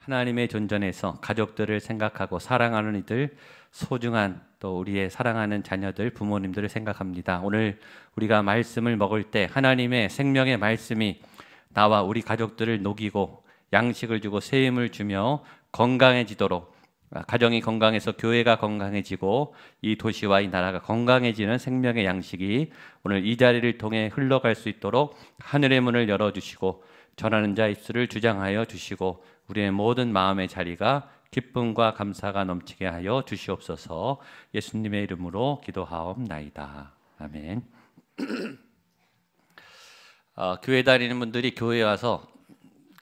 하나님의 존전에서 가족들을 생각하고 사랑하는 이들, 소중한 또 우리의 사랑하는 자녀들, 부모님들을 생각합니다. 오늘 우리가 말씀을 먹을 때 하나님의 생명의 말씀이 나와 우리 가족들을 녹이고 양식을 주고 새 힘을 주며 건강해지도록, 가정이 건강해서 교회가 건강해지고 이 도시와 이 나라가 건강해지는 생명의 양식이 오늘 이 자리를 통해 흘러갈 수 있도록 하늘의 문을 열어주시고 전하는 자 입술을 주장하여 주시고 우리의 모든 마음의 자리가 기쁨과 감사가 넘치게 하여 주시옵소서. 예수님의 이름으로 기도하옵나이다. 아멘. 교회 다니는 분들이 교회에 와서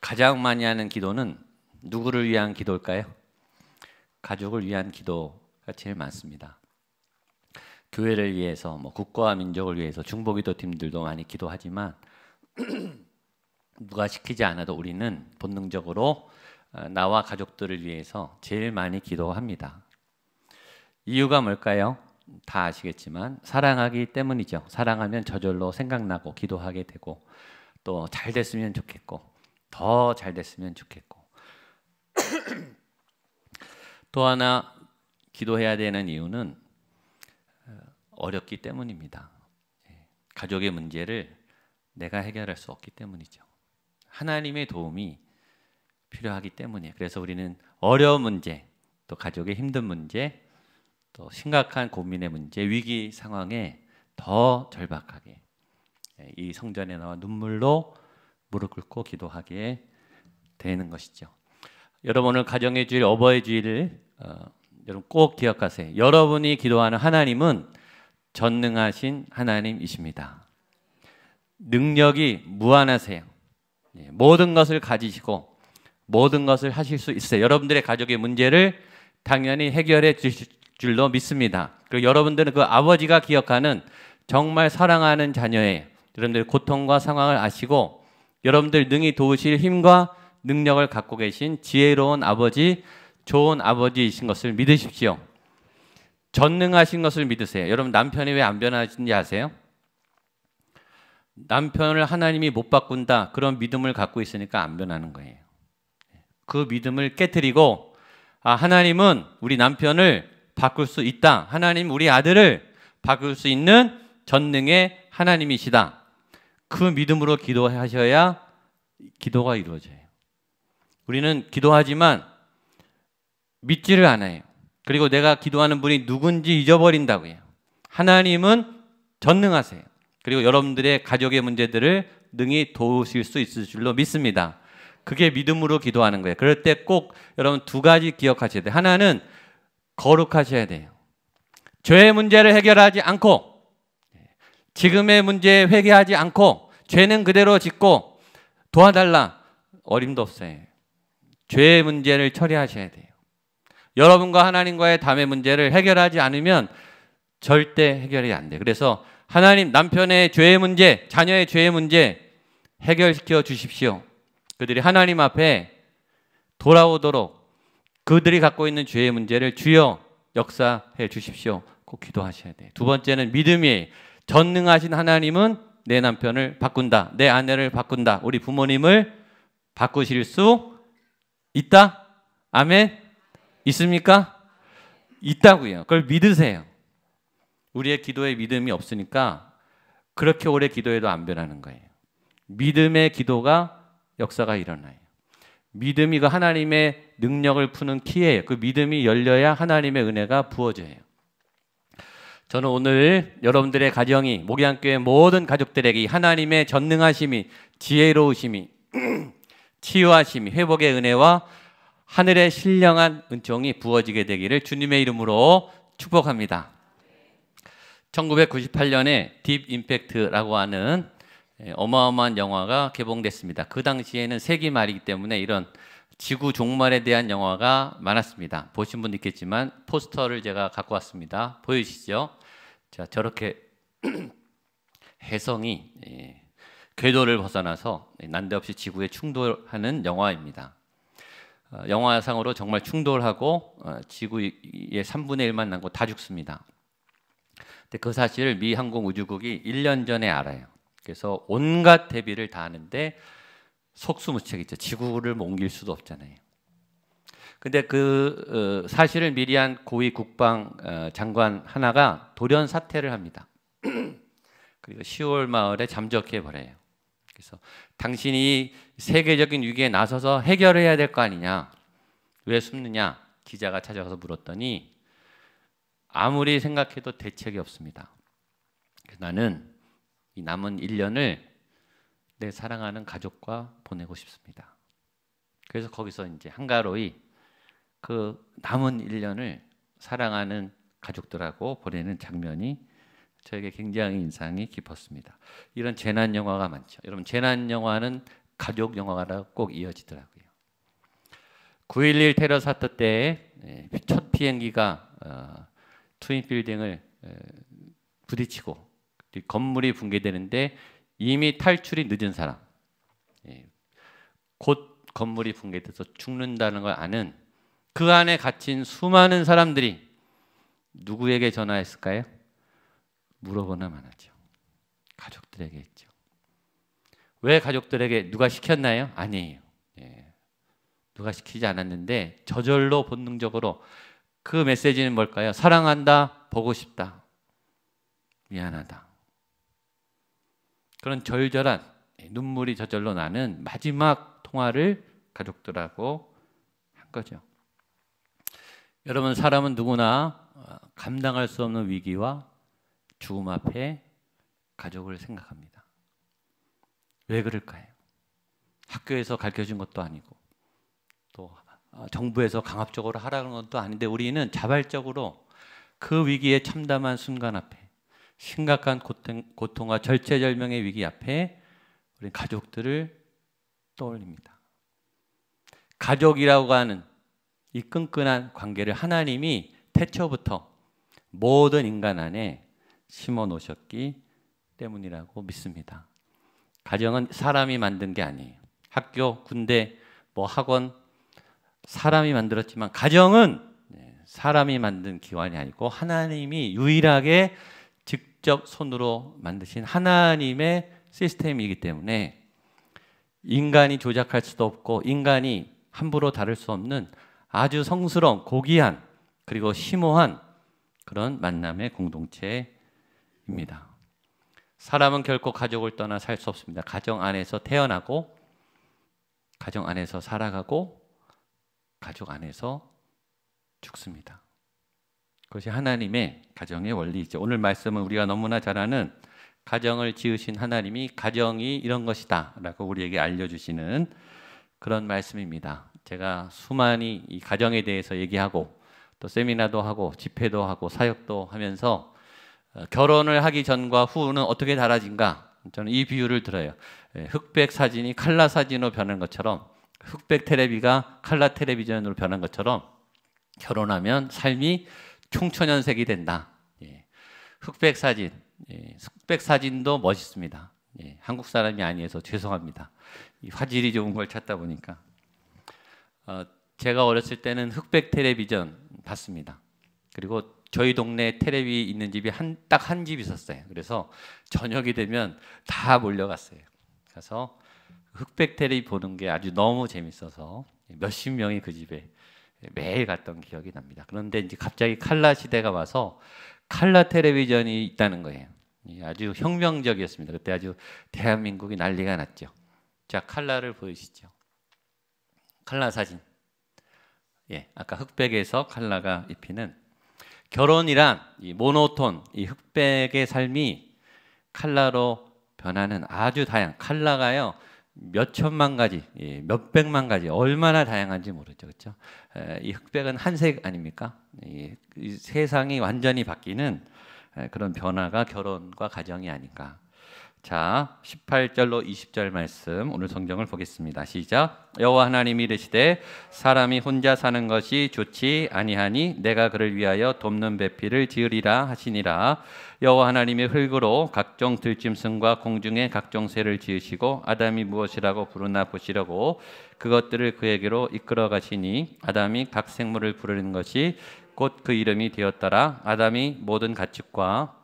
가장 많이 하는 기도는 누구를 위한 기도일까요? 가족을 위한 기도가 제일 많습니다. 교회를 위해서, 국가와 민족을 위해서 중보기도팀들도 많이 기도하지만 누가 시키지 않아도 우리는 본능적으로 나와 가족들을 위해서 제일 많이 기도합니다. 이유가 뭘까요? 다 아시겠지만 사랑하기 때문이죠. 사랑하면 저절로 생각나고 기도하게 되고 또 잘 됐으면 좋겠고 더 잘 됐으면 좋겠고 또 하나 기도해야 되는 이유는 어렵기 때문입니다. 가족의 문제를 내가 해결할 수 없기 때문이죠. 하나님의 도움이 필요하기 때문이에요. 그래서 우리는 어려운 문제, 또 가족의 힘든 문제, 또 심각한 고민의 문제, 위기 상황에 더 절박하게 이 성전에 나와 눈물로 무릎 꿇고 기도하게 되는 것이죠. 여러분 오늘 가정의 주일, 어버이 주일을 여러분 꼭 기억하세요. 여러분이 기도하는 하나님은 전능하신 하나님이십니다. 능력이 무한하세요. 모든 것을 가지시고 모든 것을 하실 수 있어요. 여러분들의 가족의 문제를 당연히 해결해 주실 줄로 믿습니다. 그리고 여러분들은 그 아버지가 기억하는 정말 사랑하는 자녀예요. 여러분들의 고통과 상황을 아시고 여러분들 능히 도우실 힘과 능력을 갖고 계신 지혜로운 아버지, 좋은 아버지이신 것을 믿으십시오. 전능하신 것을 믿으세요. 여러분 남편이 왜 안 변하신지 아세요? 남편을 하나님이 못 바꾼다 그런 믿음을 갖고 있으니까 안 변하는 거예요. 그 믿음을 깨트리고 하나님은 우리 남편을 바꿀 수 있다. 하나님 우리 아들을 바꿀 수 있는 전능의 하나님이시다. 그 믿음으로 기도하셔야 기도가 이루어져요. 우리는 기도하지만 믿지를 않아요. 그리고 내가 기도하는 분이 누군지 잊어버린다고요. 하나님은 전능하세요. 그리고 여러분들의 가족의 문제들을 능히 도우실 수 있을 줄로 믿습니다. 그게 믿음으로 기도하는 거예요. 그럴 때 꼭 여러분 두 가지 기억하셔야 돼요. 하나는 거룩하셔야 돼요. 죄의 문제를 해결하지 않고 지금의 문제에 회개하지 않고 죄는 그대로 짓고 도와달라 어림도 없어요. 죄의 문제를 처리하셔야 돼요. 여러분과 하나님과의 담의 문제를 해결하지 않으면 절대 해결이 안 돼요. 그래서 하나님 남편의 죄의 문제, 자녀의 죄의 문제 해결시켜 주십시오. 그들이 하나님 앞에 돌아오도록 그들이 갖고 있는 죄의 문제를 주여 역사해 주십시오. 꼭 기도하셔야 돼요. 두 번째는 믿음이에요. 전능하신 하나님은 내 남편을 바꾼다. 내 아내를 바꾼다. 우리 부모님을 바꾸실 수 있다? 아멘? 있습니까? 있다고요. 그걸 믿으세요. 우리의 기도에 믿음이 없으니까 그렇게 오래 기도해도 안 변하는 거예요. 믿음의 기도가 역사가 일어나요. 믿음이 그 하나님의 능력을 푸는 키예요. 그 믿음이 열려야 하나님의 은혜가 부어져요. 저는 오늘 여러분들의 가정이 목양교회 모든 가족들에게 하나님의 전능하심이, 지혜로우심이, 치유하심이, 회복의 은혜와 하늘의 신령한 은총이 부어지게 되기를 주님의 이름으로 축복합니다. 1998년에 딥 임팩트라고 하는 어마어마한 영화가 개봉됐습니다. 그 당시에는 세기 말이기 때문에 이런 지구 종말에 대한 영화가 많았습니다. 보신 분 있겠지만 포스터를 제가 갖고 왔습니다. 보이시죠? 자, 저렇게 해성이 궤도를 벗어나서 난데없이 지구에 충돌하는 영화입니다. 영화상으로 정말 충돌하고 지구의 3분의 1만 남고 다 죽습니다. 근데 그 사실을 미 항공우주국이 1년 전에 알아요. 그래서 온갖 대비를 다 하는데 속수무책이죠. 지구를 옮길 수도 없잖아요. 근데 사실을 미리 한 고위 국방 장관 하나가 돌연 사퇴를 합니다. 그리고 10월 말에 잠적해 버려요. 그래서 당신이 세계적인 위기에 나서서 해결해야 될 거 아니냐? 왜 숨느냐? 기자가 찾아가서 물었더니 아무리 생각해도 대책이 없습니다. 그래서 나는 이 남은 1년을 내 사랑하는 가족과 보내고 싶습니다. 그래서 거기서 이제 한가로이 그 남은 1년을 사랑하는 가족들하고 보내는 장면이 저에게 굉장히 인상이 깊었습니다. 이런 재난 영화가 많죠. 여러분, 재난 영화는 가족 영화라고 꼭 이어지더라고요. 9.11 테러 사태 때 첫 비행기가 트윈 빌딩을 부딪히고 건물이 붕괴되는데 이미 탈출이 늦은 사람, 곧 건물이 붕괴돼서 죽는다는 걸 아는 그 안에 갇힌 수많은 사람들이 누구에게 전화했을까요? 물어보나만 하죠. 가족들에게 했죠. 왜 가족들에게 누가 시켰나요? 아니에요. 누가 시키지 않았는데 저절로 본능적으로 그 메시지는 뭘까요? 사랑한다, 보고 싶다, 미안하다. 그런 절절한 눈물이 저절로 나는 마지막 통화를 가족들하고 한 거죠. 여러분, 사람은 누구나 감당할 수 없는 위기와 죽음 앞에 가족을 생각합니다. 왜 그럴까요? 학교에서 가르쳐준 것도 아니고 또 정부에서 강압적으로 하라는 것도 아닌데 우리는 자발적으로 그 위기에 참담한 순간 앞에 심각한 고통과 절체절명의 위기 앞에 우리 가족들을 떠올립니다. 가족이라고 하는 이 끈끈한 관계를 하나님이 태초부터 모든 인간 안에 심어 놓으셨기 때문이라고 믿습니다. 가정은 사람이 만든 게 아니에요. 학교, 군대, 학원 사람이 만들었지만 가정은 사람이 만든 기관이 아니고 하나님이 유일하게 직접 손으로 만드신 하나님의 시스템이기 때문에 인간이 조작할 수도 없고 인간이 함부로 다룰 수 없는 아주 성스러운 고귀한 그리고 심오한 그런 만남의 공동체입니다. 사람은 결코 가족을 떠나 살 수 없습니다. 가정 안에서 태어나고 가정 안에서 살아가고 가족 안에서 죽습니다. 그것이 하나님의 가정의 원리이죠. 오늘 말씀은 우리가 너무나 잘 아는 가정을 지으신 하나님이 가정이 이런 것이다 라고 우리에게 알려주시는 그런 말씀입니다. 제가 수많이 이 가정에 대해서 얘기하고 또 세미나도 하고 집회도 하고 사역도 하면서 결혼을 하기 전과 후는 어떻게 달라진가? 저는 이 비유를 들어요. 흑백 사진이 칼라 사진으로 변한 것처럼 흑백 텔레비가 칼라 텔레비전으로 변한 것처럼 결혼하면 삶이 총천연색이 된다. 흑백 사진, 흑백 사진도 멋있습니다. 한국 사람이 아니어서 죄송합니다. 이 화질이 좋은 걸 찾다 보니까 제가 어렸을 때는 흑백 텔레비전 봤습니다. 그리고 저희 동네 텔레비 있는 집이 딱 한 집 있었어요. 그래서 저녁이 되면 다 몰려갔어요. 그래서 흑백 텔레비 보는 게 아주 너무 재밌어서 몇십 명이 그 집에 매일 갔던 기억이 납니다. 그런데 이제 갑자기 칼라 시대가 와서 칼라 텔레비전이 있다는 거예요. 아주 혁명적이었습니다. 그때 아주 대한민국이 난리가 났죠. 자, 칼라를 보이시죠? 칼라 사진. 아까 흑백에서 칼라가 입히는 결혼이란 이 모노톤, 이 흑백의 삶이 칼라로 변하는 아주 다양한 칼라가요. 몇 천만 가지, 몇 백만 가지, 얼마나 다양한지 모르죠, 그렇죠? 이 흑백은 한색 아닙니까? 이 세상이 완전히 바뀌는 그런 변화가 결혼과 가정이 아닌가. 자, 18절로 20절 말씀 오늘 성경을 보겠습니다. 시작. 여호와 하나님이 이르시되 사람이 혼자 사는 것이 좋지 아니하니 내가 그를 위하여 돕는 배필을 지으리라 하시니라. 여호와 하나님이 흙으로 각종 들짐승과 공중의 각종 새를 지으시고 아담이 무엇이라고 부르나 보시려고 그것들을 그에게로 이끌어 가시니 아담이 각 생물을 부르는 것이 곧 그 이름이 되었더라. 아담이 모든 가축과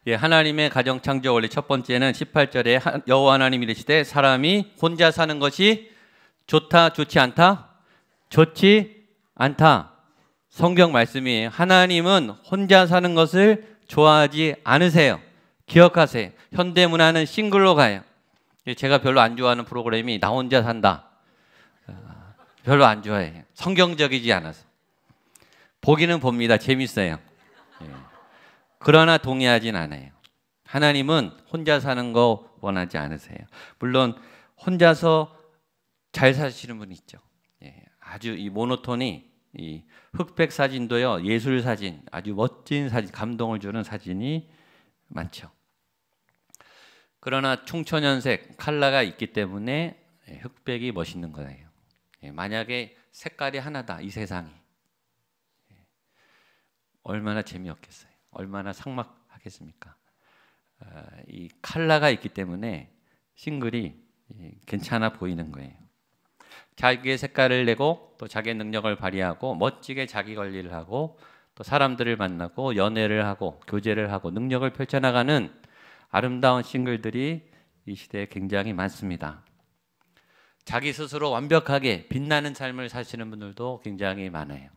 예, 하나님의 가정 창조 원리 첫 번째는 18절에 여호와 하나님이 이르시되 사람이 혼자 사는 것이 좋다, 좋지 않다? 좋지 않다. 성경 말씀이에요. 하나님은 혼자 사는 것을 좋아하지 않으세요. 기억하세요. 현대 문화는 싱글로 가요. 제가 별로 안 좋아하는 프로그램이 나 혼자 산다. 별로 안 좋아해요. 성경적이지 않아서. 보기는 봅니다. 재밌어요. 그러나 동의하진 않아요. 하나님은 혼자 사는 거 원하지 않으세요. 물론 혼자서 잘 사시는 분 있죠. 아주 이 모노톤이 이 흑백 사진도요, 예술 사진, 아주 멋진 사진, 감동을 주는 사진이 많죠. 그러나 총천연색 컬러가 있기 때문에 흑백이 멋있는 거예요. 만약에 색깔이 하나다, 이 세상이 얼마나 재미없겠어요. 얼마나 삭막하겠습니까? 이 컬러가 있기 때문에 싱글이 괜찮아 보이는 거예요. 자기의 색깔을 내고 또 자기의 능력을 발휘하고 멋지게 자기 관리를 하고 또 사람들을 만나고 연애를 하고 교제를 하고 능력을 펼쳐나가는 아름다운 싱글들이 이 시대에 굉장히 많습니다. 자기 스스로 완벽하게 빛나는 삶을 사시는 분들도 굉장히 많아요.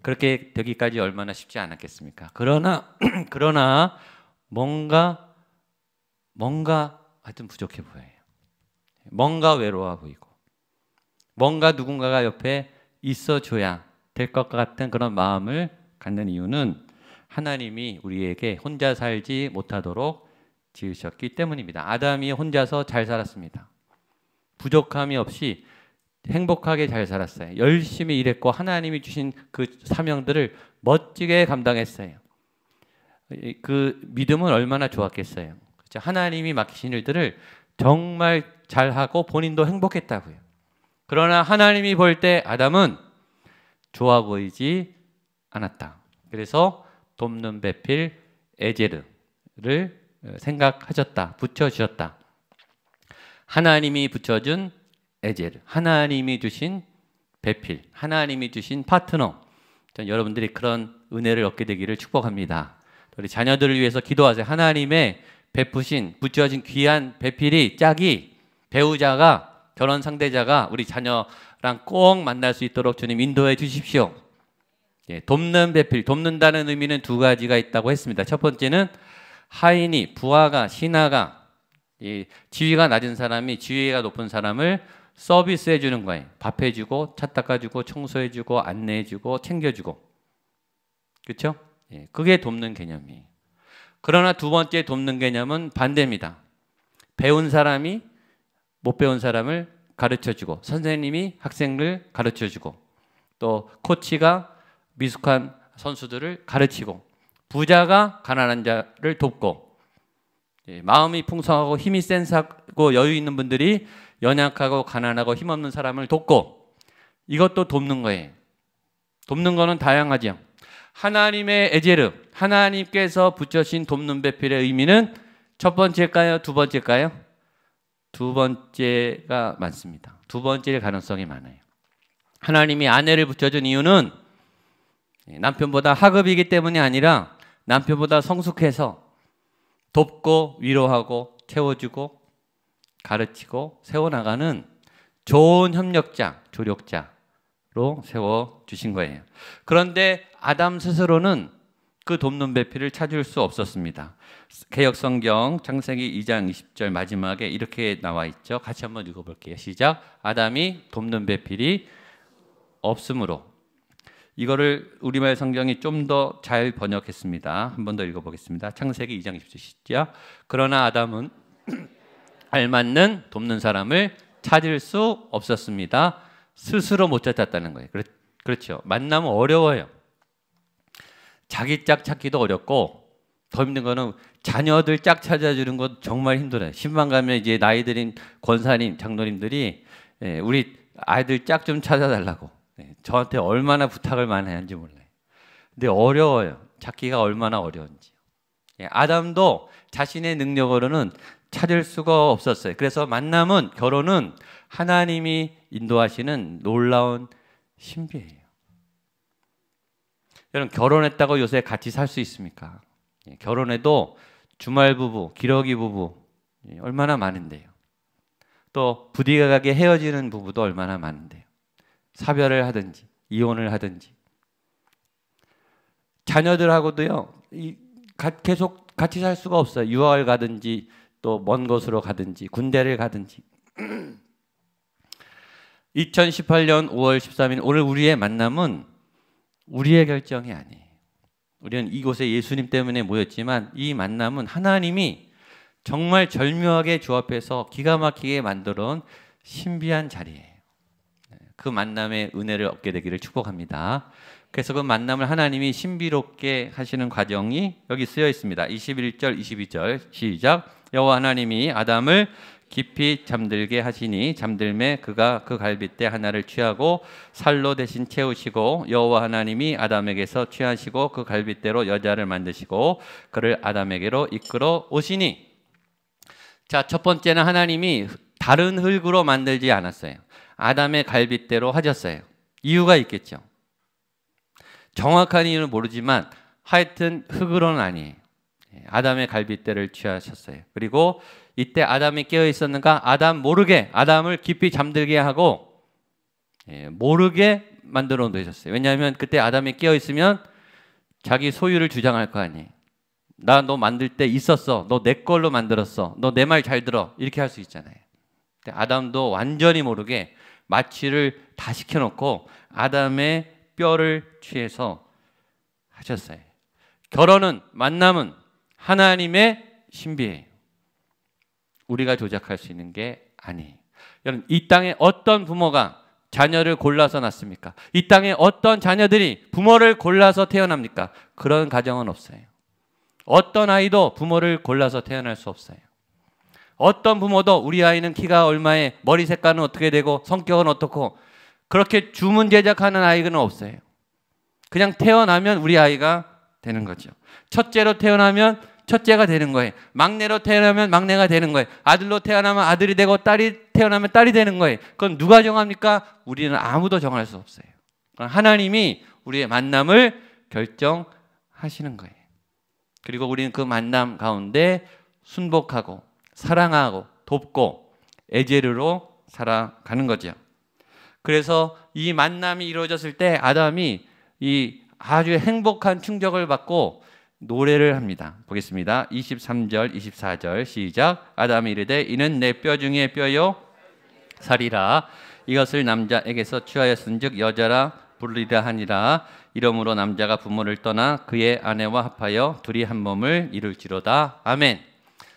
그렇게 되기까지 얼마나 쉽지 않았겠습니까? 그러나 뭔가 하여튼 부족해 보여요. 뭔가 외로워 보이고 뭔가 누군가가 옆에 있어줘야 될 것 같은 그런 마음을 갖는 이유는 하나님이 우리에게 혼자 살지 못하도록 지으셨기 때문입니다. 아담이 혼자서 잘 살았습니다. 부족함이 없이 행복하게 잘 살았어요. 열심히 일했고 하나님이 주신 그 사명들을 멋지게 감당했어요. 그 믿음은 얼마나 좋았겠어요. 그렇죠? 하나님이 맡기신 일들을 정말 잘하고 본인도 행복했다고요. 그러나 하나님이 볼 때 아담은 좋아 보이지 않았다. 그래서 돕는 배필 에제르를 생각하셨다. 붙여주셨다. 하나님이 붙여준 에제르, 하나님이 주신 배필, 하나님이 주신 파트너. 여러분들이 그런 은혜를 얻게 되기를 축복합니다. 우리 자녀들을 위해서 기도하세요. 하나님의 베푸신, 붙여진 귀한 배필이, 짝이, 배우자가, 결혼 상대자가 우리 자녀랑 꼭 만날 수 있도록 주님 인도해 주십시오. 돕는 배필, 돕는다는 의미는 두 가지가 있다고 했습니다. 첫 번째는 하인이, 부하가, 신하가, 지위가 낮은 사람이 지위가 높은 사람을 서비스해 주는 거예요. 밥 해주고, 차 닦아주고, 청소해주고, 안내해주고, 챙겨주고. 그렇죠? 그게 돕는 개념이에요. 그러나 두 번째 돕는 개념은 반대입니다. 배운 사람이 못 배운 사람을 가르쳐주고, 선생님이 학생을 가르쳐주고, 또 코치가 미숙한 선수들을 가르치고, 부자가 가난한 자를 돕고, 마음이 풍성하고 힘이 센사고 여유 있는 분들이 연약하고 가난하고 힘없는 사람을 돕고, 이것도 돕는 거예요. 돕는 거는 다양하죠. 하나님의 에제르, 하나님께서 붙여신 돕는 배필의 의미는 첫 번째일까요? 두 번째일까요? 두 번째가 많습니다. 두 번째일 가능성이 많아요. 하나님이 아내를 붙여준 이유는 남편보다 하급이기 때문이 아니라 남편보다 성숙해서 돕고 위로하고 채워주고 가르치고 세워나가는 좋은 협력자, 조력자로 세워주신 거예요. 그런데 아담 스스로는 그 돕는 배필을 찾을 수 없었습니다. 개역성경 창세기 2장 20절 마지막에 이렇게 나와 있죠. 같이 한번 읽어볼게요. 시작. 아담이 돕는 배필이 없으므로. 이거를 우리말 성경이 좀 더 잘 번역했습니다. 한 번 더 읽어보겠습니다. 창세기 2장 20절 시작. 그러나 아담은 알맞는 돕는 사람을 찾을 수 없었습니다. 스스로 못 찾았다는 거예요. 그렇죠. 만나면 어려워요. 자기 짝 찾기도 어렵고 더 힘든 거는 자녀들 짝 찾아주는 건 정말 힘들어요. 신방 가면 이제 나이 들인 권사님, 장로님들이 우리 아이들 짝 좀 찾아달라고 저한테 얼마나 부탁을 많이 하는지 몰라요. 근데 어려워요. 찾기가 얼마나 어려운지. 아담도 자신의 능력으로는 찾을 수가 없었어요. 그래서 만남은, 결혼은 하나님이 인도하시는 놀라운 신비예요. 여러분, 결혼했다고 요새 같이 살 수 있습니까? 결혼해도 주말 부부, 기러기 부부 얼마나 많은데요. 또 부디가게 헤어지는 부부도 얼마나 많은데요. 사별을 하든지 이혼을 하든지. 자녀들하고도요, 계속 같이 살 수가 없어요. 유학을 가든지 또 먼 곳으로 가든지 군대를 가든지. 2018년 5월 13일 오늘 우리의 만남은 우리의 결정이 아니에요. 우리는 이곳에 예수님 때문에 모였지만 이 만남은 하나님이 정말 절묘하게 조합해서 기가 막히게 만들어 온 신비한 자리예요. 그 만남의 은혜를 얻게 되기를 축복합니다. 그래서 그 만남을 하나님이 신비롭게 하시는 과정이 여기 쓰여 있습니다. 21절, 22절 시작. 여호와 하나님이 아담을 깊이 잠들게 하시니 잠들매 그가 그 갈빗대 하나를 취하고 살로 대신 채우시고 여호와 하나님이 아담에게서 취하시고 그 갈빗대로 여자를 만드시고 그를 아담에게로 이끌어 오시니. 자, 첫 번째는 하나님이 다른 흙으로 만들지 않았어요. 아담의 갈빗대로 하셨어요. 이유가 있겠죠. 정확한 이유는 모르지만 하여튼 흙으로는 아니에요. 아담의 갈빗대를 취하셨어요. 그리고 이때 아담이 깨어 있었는가? 아담 모르게 아담을 깊이 잠들게 하고 모르게 만들어 놓으셨어요. 왜냐하면 그때 아담이 깨어 있으면 자기 소유를 주장할 거 아니에요. 나 너 만들 때 있었어. 너 내 걸로 만들었어. 너 내 말 잘 들어. 이렇게 할 수 있잖아요. 근데 아담도 완전히 모르게 마취를 다 시켜놓고 아담의 뼈를 취해서 하셨어요. 결혼은, 만남은 하나님의 신비예요. 우리가 조작할 수 있는 게 아니에요. 여러분, 이 땅에 어떤 부모가 자녀를 골라서 낳습니까? 이 땅에 어떤 자녀들이 부모를 골라서 태어납니까? 그런 가정은 없어요. 어떤 아이도 부모를 골라서 태어날 수 없어요. 어떤 부모도 우리 아이는 키가 얼마에, 머리 색깔은 어떻게 되고, 성격은 어떻고, 그렇게 주문 제작하는 아이는 없어요. 그냥 태어나면 우리 아이가 되는 거죠. 첫째로 태어나면 첫째가 되는 거예요. 막내로 태어나면 막내가 되는 거예요. 아들로 태어나면 아들이 되고 딸이 태어나면 딸이 되는 거예요. 그건 누가 정합니까? 우리는 아무도 정할 수 없어요. 하나님이 우리의 만남을 결정하시는 거예요. 그리고 우리는 그 만남 가운데 순복하고 사랑하고 돕고 에제르로 살아가는 거죠. 그래서 이 만남이 이루어졌을 때 아담이 이 아주 행복한 충격을 받고 노래를 합니다. 보겠습니다. 23절, 24절 시작. 아담이 이르되 이는 내 뼈 중에 뼈요 살이라. 이것을 남자에게서 취하였은즉 여자라 부르리라 하니라. 이러므로 남자가 부모를 떠나 그의 아내와 합하여 둘이 한 몸을 이룰지로다. 아멘.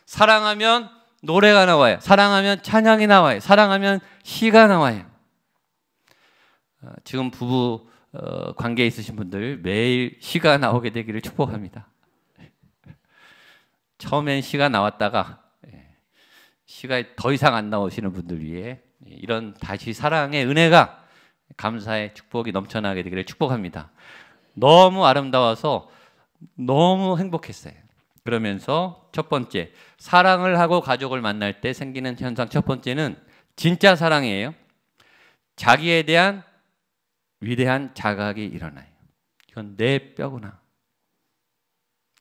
사랑하면 노래가 나와요. 사랑하면 찬양이 나와요. 사랑하면 시가 나와요. 지금 부부 관계에 있으신 분들 매일 시가 나오게 되기를 축복합니다. 처음엔 시가 나왔다가 시가 더 이상 안 나오시는 분들 위해 이런 다시 사랑의 은혜가 감사의 축복이 넘쳐나게 되기를 축복합니다. 너무 아름다워서 너무 행복했어요. 그러면서 첫 번째, 사랑을 하고 가족을 만날 때 생기는 현상 첫 번째는 진짜 사랑이에요. 자기에 대한 위대한 자각이 일어나요. 이건 내 뼈구나.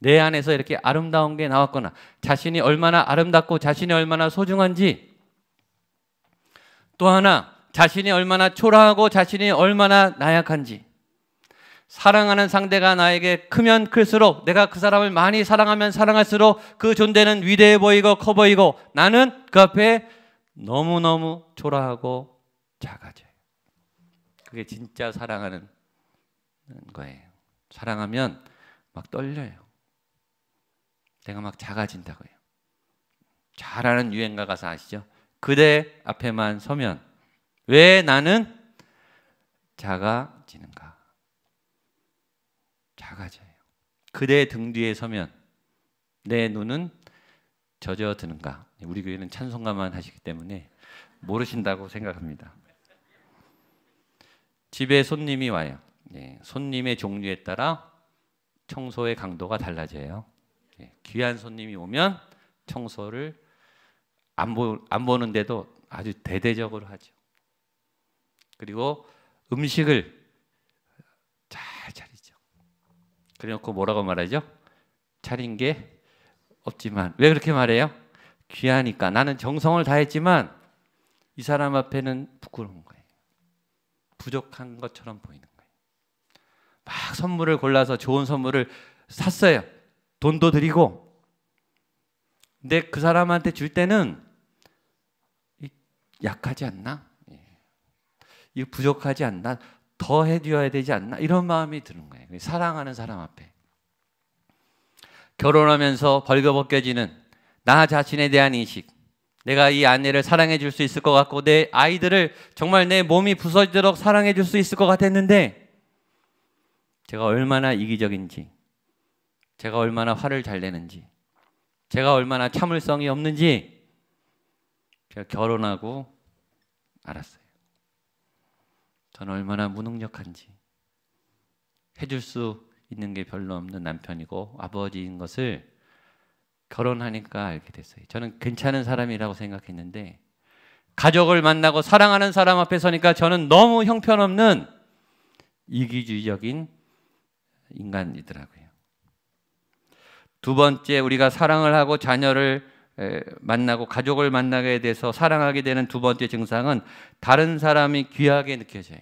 내 안에서 이렇게 아름다운 게 나왔구나. 자신이 얼마나 아름답고 자신이 얼마나 소중한지. 또 하나, 자신이 얼마나 초라하고 자신이 얼마나 나약한지. 사랑하는 상대가 나에게 크면 클수록 내가 그 사람을 많이 사랑하면 사랑할수록 그 존재는 위대해 보이고 커 보이고 나는 그 앞에 너무너무 초라하고 작아져요. 그게 진짜 사랑하는 거예요. 사랑하면 막 떨려요. 내가 막 작아진다고요. 잘 아는 유행가 가사 아시죠? 그대 앞에만 서면 왜 나는 작아지는가? 작아져요. 그대 등 뒤에 서면 내 눈은 젖어드는가? 우리 교회는 찬송가만 하시기 때문에 모르신다고 생각합니다. 집에 손님이 와요. 손님의 종류에 따라 청소의 강도가 달라져요. 귀한 손님이 오면 청소를 안 보는데도 아주 대대적으로 하죠. 그리고 음식을 잘 차리죠. 그래놓고 뭐라고 말하죠? 차린 게 없지만. 왜 그렇게 말해요? 귀하니까. 나는 정성을 다했지만 이 사람 앞에는 부끄러운 거예요. 부족한 것처럼 보이는 거예요. 막 선물을 골라서 좋은 선물을 샀어요. 돈도 드리고. 근데 그 사람한테 줄 때는 약하지 않나? 이거 부족하지 않나? 더 해줘야 되지 않나? 이런 마음이 드는 거예요. 사랑하는 사람 앞에. 결혼하면서 벌거벗겨지는 나 자신에 대한 인식. 내가 이 아내를 사랑해 줄 수 있을 것 같고 내 아이들을 정말 내 몸이 부서지도록 사랑해 줄 수 있을 것 같았는데 제가 얼마나 이기적인지, 제가 얼마나 화를 잘 내는지, 제가 얼마나 참을성이 없는지 제가 결혼하고 알았어요. 저는 얼마나 무능력한지, 해줄 수 있는 게 별로 없는 남편이고 아버지인 것을 결혼하니까 알게 됐어요. 저는 괜찮은 사람이라고 생각했는데 가족을 만나고 사랑하는 사람 앞에 서니까 저는 너무 형편없는 이기주의적인 인간이더라고요. 두 번째, 우리가 사랑을 하고 자녀를 만나고 가족을 만나게 돼서 사랑하게 되는 두 번째 증상은 다른 사람이 귀하게 느껴져요.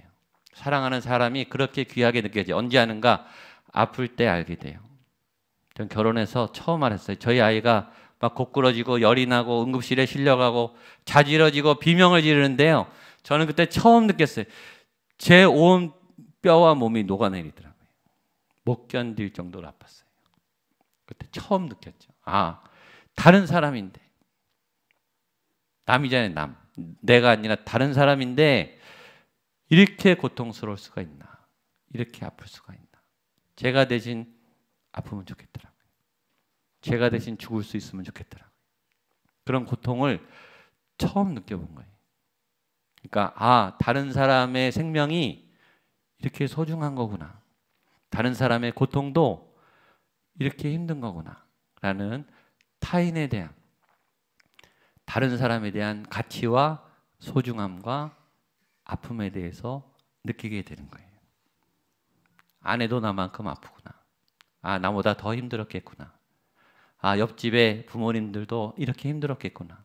사랑하는 사람이 그렇게 귀하게 느껴져요. 언제 아는가? 아플 때 알게 돼요. 전 결혼해서 처음 알았어요. 저희 아이가 막 고꾸러지고 열이 나고 응급실에 실려가고 자지러지고 비명을 지르는데요. 저는 그때 처음 느꼈어요. 제 온 뼈와 몸이 녹아내리더라고요. 못 견딜 정도로 아팠어요. 그때 처음 느꼈죠. 아, 다른 사람인데. 남이잖아요, 남. 내가 아니라 다른 사람인데 이렇게 고통스러울 수가 있나. 이렇게 아플 수가 있나. 제가 대신 아프면 좋겠더라고요. 제가 대신 죽을 수 있으면 좋겠더라고요. 그런 고통을 처음 느껴본 거예요. 그러니까 아, 다른 사람의 생명이 이렇게 소중한 거구나. 다른 사람의 고통도 이렇게 힘든 거구나. 라는 타인에 대한, 다른 사람에 대한 가치와 소중함과 아픔에 대해서 느끼게 되는 거예요. 아내도 나만큼 아프구나. 아, 나보다 더 힘들었겠구나. 아, 옆집에 부모님들도 이렇게 힘들었겠구나.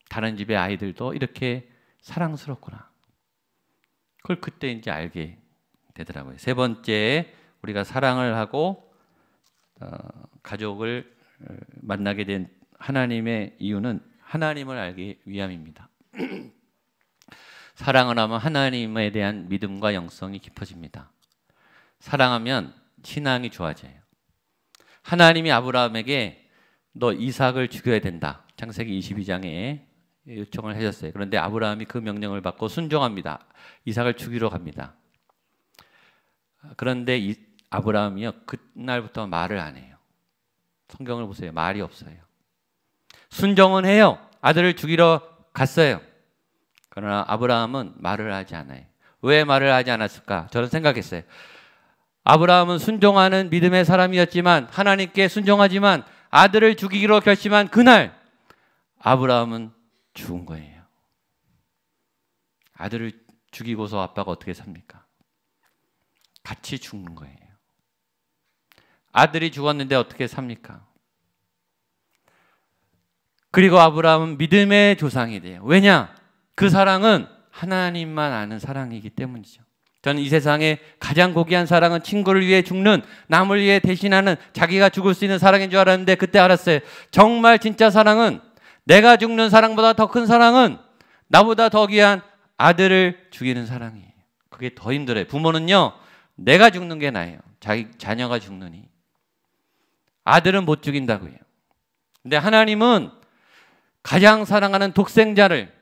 다른 집의 아이들도 이렇게 사랑스럽구나. 그걸 그때 이제 알게 되더라고요. 세 번째, 우리가 사랑을 하고 가족을 만나게 된 하나님의 이유는 하나님을 알기 위함입니다. 사랑을 하면 하나님에 대한 믿음과 영성이 깊어집니다. 사랑하면 신앙이 좋아져요. 하나님이 아브라함에게 너 이삭을 죽여야 된다. 창세기 22장에 요청을 하셨어요. 그런데 아브라함이 그 명령을 받고 순종합니다. 이삭을 죽이러 갑니다. 그런데 아브라함이요, 그날부터 말을 안 해요. 성경을 보세요. 말이 없어요. 순종은 해요. 아들을 죽이러 갔어요. 그러나 아브라함은 말을 하지 않아요. 왜 말을 하지 않았을까? 저는 생각했어요. 아브라함은 순종하는 믿음의 사람이었지만, 하나님께 순종하지만 아들을 죽이기로 결심한 그날 아브라함은 죽은 거예요. 아들을 죽이고서 아빠가 어떻게 삽니까? 같이 죽는 거예요. 아들이 죽었는데 어떻게 삽니까? 그리고 아브라함은 믿음의 조상이 돼요. 왜냐? 그 사랑은 하나님만 아는 사랑이기 때문이죠. 저는 이 세상에 가장 고귀한 사랑은 친구를 위해 죽는, 남을 위해 대신하는, 자기가 죽을 수 있는 사랑인 줄 알았는데 그때 알았어요. 정말 진짜 사랑은, 내가 죽는 사랑보다 더 큰 사랑은 나보다 더 귀한 아들을 죽이는 사랑이에요. 그게 더 힘들어요. 부모는요, 내가 죽는 게 나아요. 자기 자녀가 죽느니. 아들은 못 죽인다고요. 근데 하나님은 가장 사랑하는 독생자를,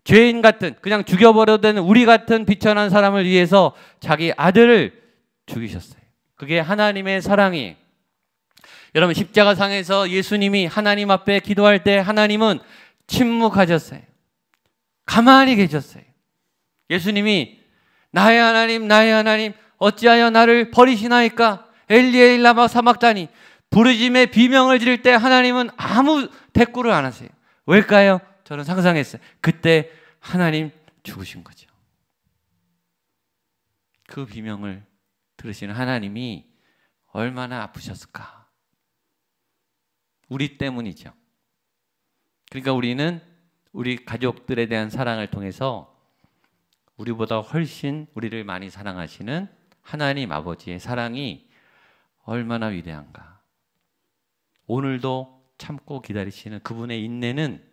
죄인 같은, 그냥 죽여버려도 되는 우리 같은 비천한 사람을 위해서 자기 아들을 죽이셨어요. 그게 하나님의 사랑이에요. 여러분, 십자가상에서 예수님이 하나님 앞에 기도할 때 하나님은 침묵하셨어요. 가만히 계셨어요. 예수님이 나의 하나님, 나의 하나님, 어찌하여 나를 버리시나이까? 엘리 라마 사막다니. 부르짖음에 비명을 지를 때 하나님은 아무 대꾸를 안 하세요. 왜일까요? 저는 상상했어요. 그때 하나님 죽으신 거죠. 그 비명을 들으시는 하나님이 얼마나 아프셨을까? 우리 때문이죠. 그러니까 우리는 우리 가족들에 대한 사랑을 통해서 우리보다 훨씬 우리를 많이 사랑하시는 하나님 아버지의 사랑이 얼마나 위대한가. 오늘도 참고 기다리시는 그분의 인내는,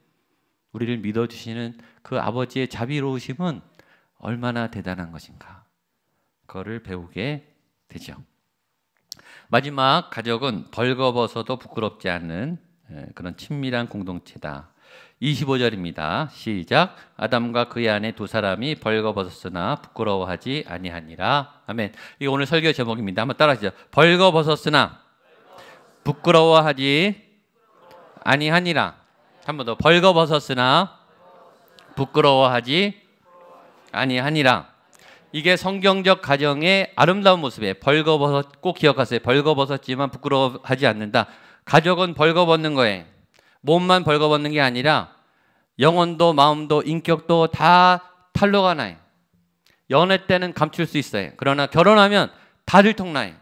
우리를 믿어주시는 그 아버지의 자비로우심은 얼마나 대단한 것인가. 그거를 배우게 되죠. 마지막 가족은 벌거벗어도 부끄럽지 않는 그런 친밀한 공동체다. 25절입니다. 시작. 아담과 그의 아내 두 사람이 벌거벗었으나 부끄러워하지 아니하니라. 아멘. 이거 오늘 설교 제목입니다. 한번 따라하시죠. 벌거벗었으나 부끄러워하지 아니하니라. 한 번 더. 벌거벗었으나 부끄러워하지 아니하니라. 이게 성경적 가정의 아름다운 모습이에요. 벌거벗었, 꼭 기억하세요. 벌거벗었지만 부끄러워하지 않는다. 가족은 벌거벗는 거예요. 몸만 벌거벗는 게 아니라 영혼도 마음도 인격도 다 탄로가 나요. 연애 때는 감출 수 있어요. 그러나 결혼하면 다 들통나요.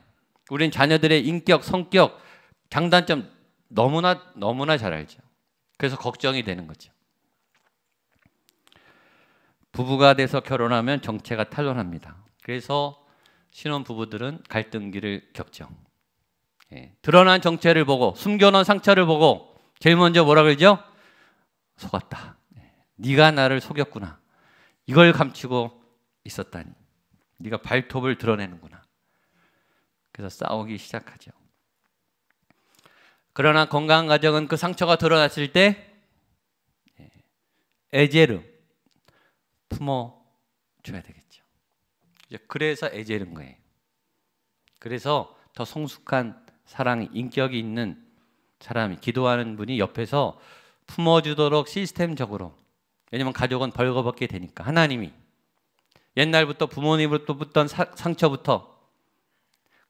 우린 자녀들의 인격, 성격, 장단점 너무나 잘 알죠. 그래서 걱정이 되는 거죠. 부부가 돼서 결혼하면 정체가 탄로납니다. 그래서 신혼부부들은 갈등기를 겪죠. 드러난 정체를 보고, 숨겨놓은 상처를 보고 제일 먼저 뭐라 그러죠? 속았다. 네가 나를 속였구나. 이걸 감추고 있었다니. 네가 발톱을 드러내는구나. 그래서 싸우기 시작하죠. 그러나 건강한 가정은 그 상처가 드러났을 때 에제르, 품어줘야 되겠죠. 그래서 에제르인 거예요. 그래서 더 성숙한 사랑, 인격이 있는 사람이, 기도하는 분이 옆에서 품어주도록 시스템적으로. 왜냐하면 가족은 벌거벗게 되니까. 하나님이 옛날부터 부모님으로부터 붙던 상처부터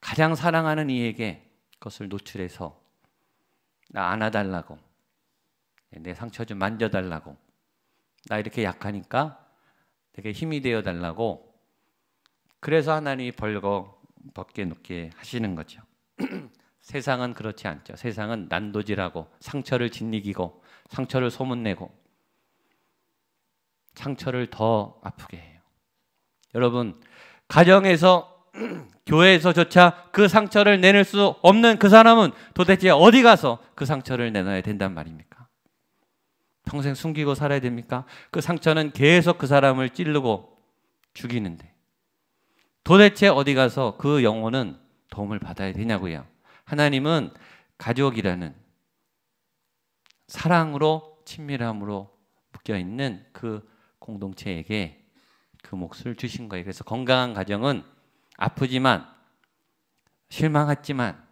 가장 사랑하는 이에게 그것을 노출해서 나 안아달라고, 내 상처 좀 만져달라고, 나 이렇게 약하니까 되게 힘이 되어달라고. 그래서 하나님이 벌거벗게 놓게 하시는 거죠. 세상은 그렇지 않죠. 세상은 난도질하고 상처를 짓이기고 상처를 소문내고 상처를 더 아프게 해요. 여러분, 가정에서 교회에서조차 그 상처를 내낼 수 없는 그 사람은 도대체 어디 가서 그 상처를 내놔야 된단 말입니까? 평생 숨기고 살아야 됩니까? 그 상처는 계속 그 사람을 찌르고 죽이는데 도대체 어디 가서 그 영혼은 도움을 받아야 되냐고요. 하나님은 가족이라는 사랑으로, 친밀함으로 묶여있는 그 공동체에게 그 몫을 주신 거예요. 그래서 건강한 가정은 아프지만, 실망했지만,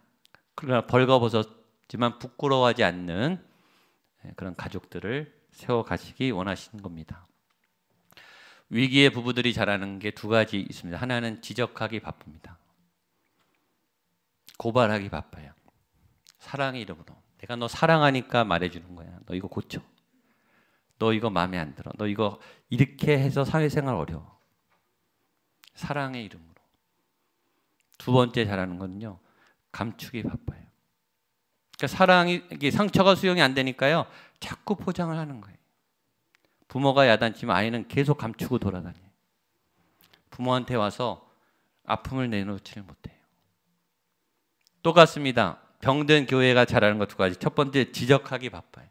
그러나 벌거벗었지만 부끄러워하지 않는 그런 가족들을 세워가시기 원하시는 겁니다. 위기의 부부들이 잘하는 게 두 가지 있습니다. 하나는 지적하기 바쁩니다. 고발하기 바빠요. 사랑의 이름으로. 내가 너 사랑하니까 말해주는 거야. 너 이거 고쳐. 너 이거 마음에 안 들어. 너 이거 이렇게 해서 사회생활 어려워. 사랑의 이름으로. 두 번째 잘하는 거는요, 감추기 바빠요. 그러니까 사랑이, 상처가 수용이 안 되니까요, 자꾸 포장을 하는 거예요. 부모가 야단치면 아이는 계속 감추고 돌아다녀요. 부모한테 와서 아픔을 내놓지를 못해요. 똑같습니다. 병든 교회가 잘하는 것 두 가지. 첫 번째, 지적하기 바빠요.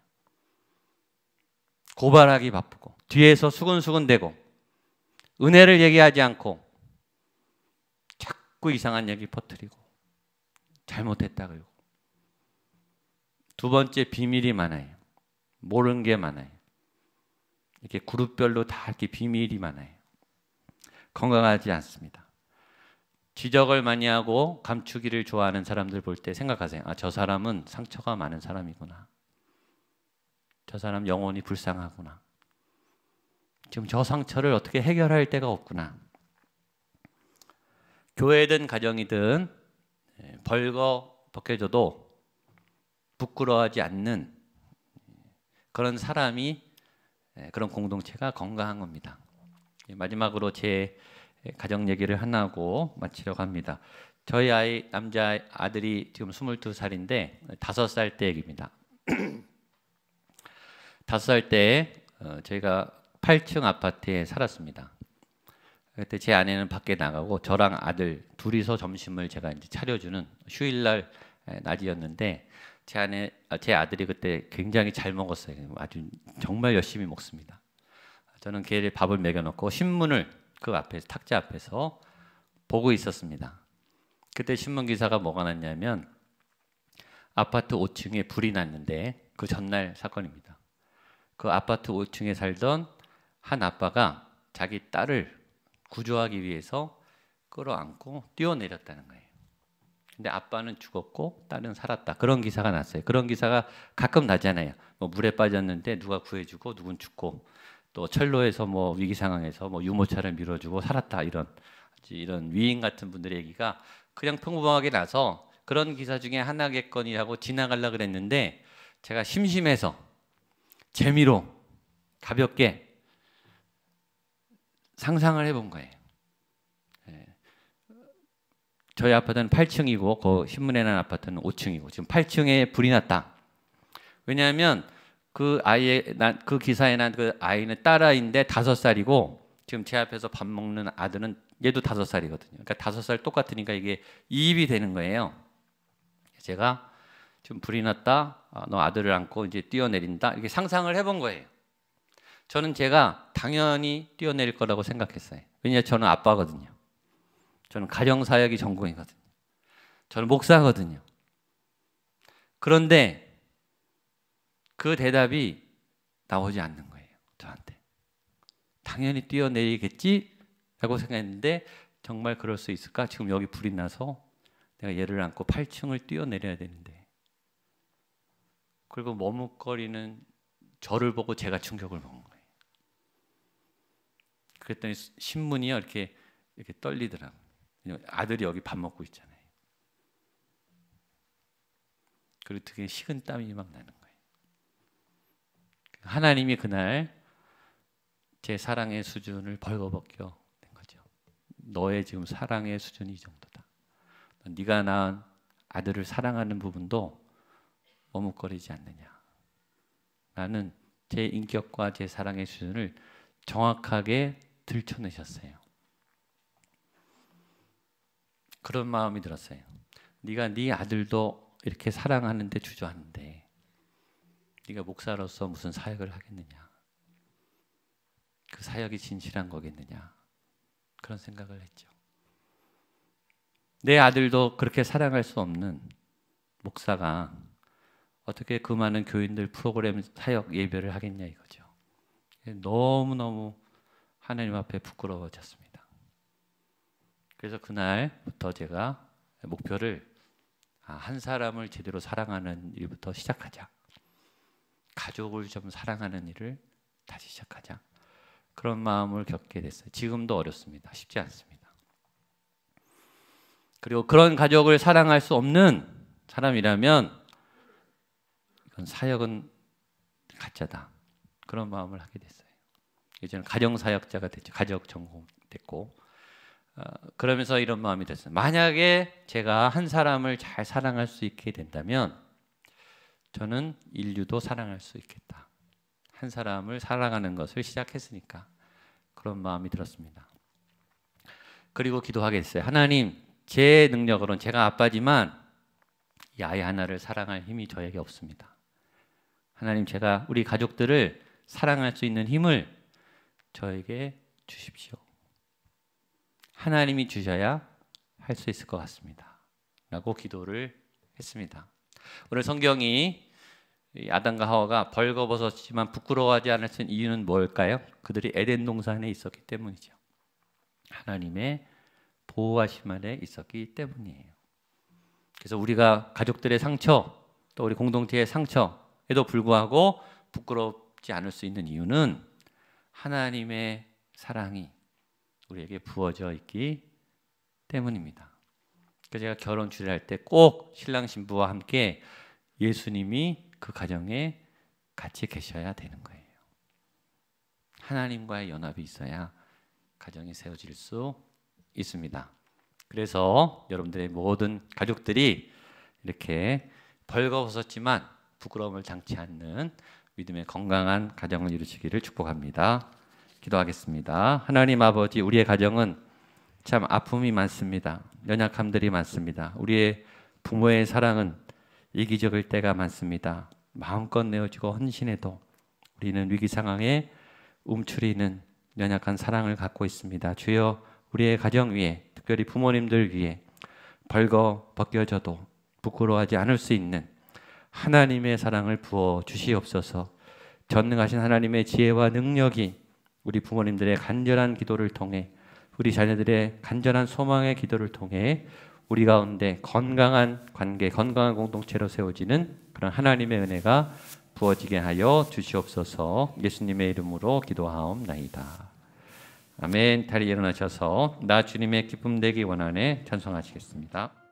고발하기 바쁘고, 뒤에서 수근수근대고, 은혜를 얘기하지 않고 자꾸 이상한 얘기 퍼뜨리고 잘못했다 그러고. 두 번째, 비밀이 많아요. 모르는 게 많아요. 이렇게 그룹별로 다 이렇게 비밀이 많아요. 건강하지 않습니다. 지적을 많이 하고 감추기를 좋아하는 사람들 볼 때 생각하세요. 아, 저 사람은 상처가 많은 사람이구나. 저 사람 영혼이 불쌍하구나. 지금 저 상처를 어떻게 해결할 데가 없구나. 교회든 가정이든 벌거벗겨져도 부끄러워하지 않는 그런 사람이, 그런 공동체가 건강한 겁니다. 마지막으로 제 가정 얘기를 하나 하고 마치려고 합니다. 저희 남자 아들이 지금 22살인데 5살 때 얘기입니다. 5살 때 저희가 8층 아파트에 살았습니다. 그때 제 아내는 밖에 나가고 저랑 아들 둘이서 점심을 제가 이제 차려주는 휴일날 낮이었는데 제 아들이 그때 굉장히 잘 먹었어요. 아주 정말 열심히 먹습니다. 저는 걔를 밥을 먹여놓고 신문을 그 앞에서 탁자 앞에서 보고 있었습니다. 그때 신문 기사가 뭐가 났냐면 아파트 5층에 불이 났는데 그 전날 사건입니다. 그 아파트 5층에 살던 한 아빠가 자기 딸을 구조하기 위해서 끌어안고 뛰어내렸다는 거예요. 근데 아빠는 죽었고 딸은 살았다. 그런 기사가 났어요. 그런 기사가 가끔 나잖아요. 뭐 물에 빠졌는데 누가 구해주고 누군 죽고 또 철로에서 뭐 위기 상황에서 뭐 유모차를 밀어주고 살았다. 이런 위인 같은 분들의 얘기가 그냥 평범하게 나서 그런 기사 중에 하나겠거니하고 지나가려고 그랬는데 제가 심심해서 재미로 가볍게 상상을 해본 거예요. 저희 아파트는 8층이고 그 신문에 난 아파트는 5층이고 지금 8층에 불이 났다. 왜냐하면 그 기사에 난 그 아이는 딸아이인데 5살이고 지금 제 앞에서 밥 먹는 아들은 얘도 5살이거든요. 그러니까 5살 똑같으니까 이게 이입이 되는 거예요. 제가 지금 불이 났다. 너 아들을 안고 이제 뛰어내린다. 이렇게 상상을 해본 거예요. 저는 제가 당연히 뛰어내릴 거라고 생각했어요. 왜냐하면 저는 아빠거든요. 저는 가정사역이 전공이거든요. 저는 목사거든요. 그런데 그 대답이 나오지 않는 거예요. 저한테. 당연히 뛰어내리겠지? 라고 생각했는데 정말 그럴 수 있을까? 지금 여기 불이 나서 내가 얘를 안고 8층을 뛰어내려야 되는데. 그리고 머뭇거리는 저를 보고 제가 충격을 먹은 거예요. 그랬더니 신문이요 이렇게 떨리더라고요. 아들이 여기 밥 먹고 있잖아요. 그리고 되게 식은 땀이 막 나는 거예요. 하나님이 그날 제 사랑의 수준을 벌거벗겨 낸 거죠. 너의 지금 사랑의 수준이 이 정도다. 네가 낳은 아들을 사랑하는 부분도 머뭇거리지 않느냐. 나는 제 인격과 제 사랑의 수준을 정확하게 들춰내셨어요. 그런 마음이 들었어요. 네가 네 아들도 이렇게 사랑하는데 주저하는데 네가 목사로서 무슨 사역을 하겠느냐. 그 사역이 진실한 거겠느냐. 그런 생각을 했죠. 내 아들도 그렇게 사랑할 수 없는 목사가 어떻게 그 많은 교인들 프로그램 사역 예배를 하겠냐 이거죠. 너무너무 하나님 앞에 부끄러워졌습니다. 그래서 그날부터 제가 목표를 한 사람을 제대로 사랑하는 일부터 시작하자. 가족을 좀 사랑하는 일을 다시 시작하자. 그런 마음을 겪게 됐어요. 지금도 어렵습니다. 쉽지 않습니다. 그리고 그런 가족을 사랑할 수 없는 사람이라면 이건 사역은 가짜다. 그런 마음을 하게 됐어요. 이제는 가정사역자가 됐죠. 가족 전공 됐고 그러면서 이런 마음이 됐어요. 만약에 제가 한 사람을 잘 사랑할 수 있게 된다면 저는 인류도 사랑할 수 있겠다. 한 사람을 사랑하는 것을 시작했으니까 그런 마음이 들었습니다. 그리고 기도하게 됐어요. 하나님, 제 능력으로는 제가 아빠지만 이 아이 하나를 사랑할 힘이 저에게 없습니다. 하나님, 제가 우리 가족들을 사랑할 수 있는 힘을 저에게 주십시오. 하나님이 주셔야 할 수 있을 것 같습니다. 라고 기도를 했습니다. 오늘 성경이 아담과 하와가 벌거벗었지만 부끄러워하지 않았던 이유는 뭘까요? 그들이 에덴 동산에 있었기 때문이죠. 하나님의 보호하심 아래 있었기 때문이에요. 그래서 우리가 가족들의 상처, 또 우리 공동체의 상처에도 불구하고 부끄럽지 않을 수 있는 이유는 하나님의 사랑이 우리에게 부어져 있기 때문입니다. 그래서 제가 결혼 주례할 때 꼭 신랑 신부와 함께 예수님이 그 가정에 같이 계셔야 되는 거예요. 하나님과의 연합이 있어야 가정이 세워질 수 있습니다. 그래서 여러분들의 모든 가족들이 이렇게 벌거벗었지만 부끄러움을 당치 않는 믿음의 건강한 가정을 이루시기를 축복합니다. 기도하겠습니다. 하나님 아버지, 우리의 가정은 참 아픔이 많습니다. 연약함들이 많습니다. 우리의 부모의 사랑은 이기적일 때가 많습니다. 마음껏 내어주고 헌신해도 우리는 위기 상황에 움츠리는 연약한 사랑을 갖고 있습니다. 주여, 우리의 가정 위에, 특별히 부모님들 위에 벗겨져도 부끄러워하지 않을 수 있는 하나님의 사랑을 부어 주시옵소서. 전능하신 하나님의 지혜와 능력이 우리 부모님들의 간절한 기도를 통해, 우리 자녀들의 간절한 소망의 기도를 통해 우리 가운데 건강한 관계, 건강한 공동체로 세워지는 그런 하나님의 은혜가 부어지게 하여 주시옵소서. 예수님의 이름으로 기도하옵나이다. 아멘. 다리 일어나셔서 나 주님의 기쁨 되기 원하네 찬송하시겠습니다.